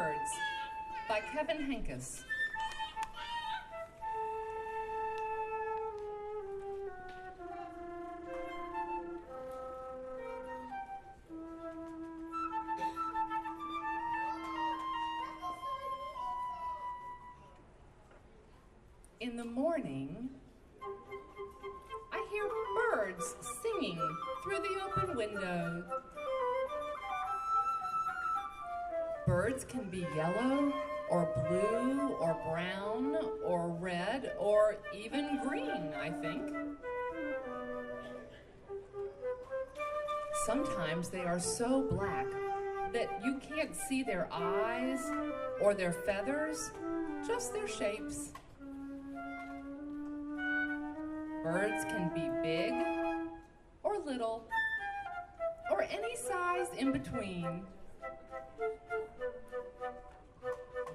Birds by Kevin Henkes. In the morning, I hear birds singing through the open window. Birds can be yellow or blue or brown or red or even green, I think. Sometimes they are so black that you can't see their eyes or their feathers, just their shapes. Birds can be big or little or any size in between.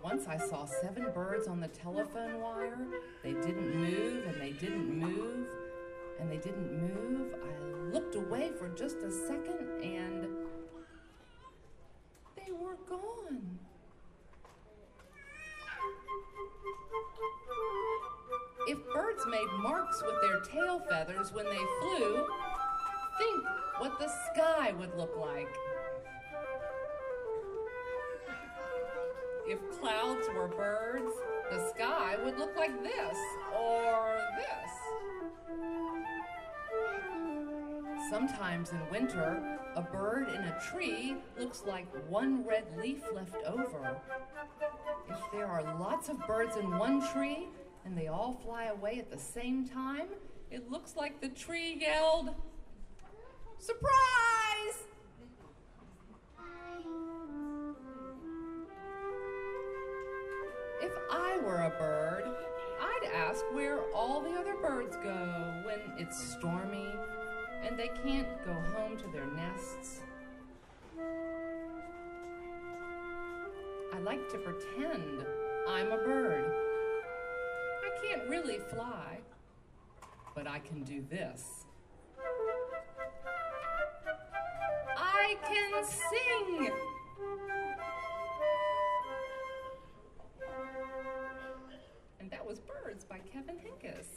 Once I saw 7 birds on the telephone wire. They didn't move and they didn't move and they didn't move. I looked away for just a second and they were gone. If birds made marks with their tail feathers when they flew, think what the sky would look like. If clouds were birds, the sky would look like this or this. Sometimes in winter, a bird in a tree looks like one red leaf left over. If there are lots of birds in one tree and they all fly away at the same time, it looks like the tree yelled, "Surprise!" If I were a bird, I'd ask where all the other birds go when it's stormy and they can't go home to their nests. I like to pretend I'm a bird. I can't really fly, but I can do this. I can sing! And that was Birds by Kevin Henkes.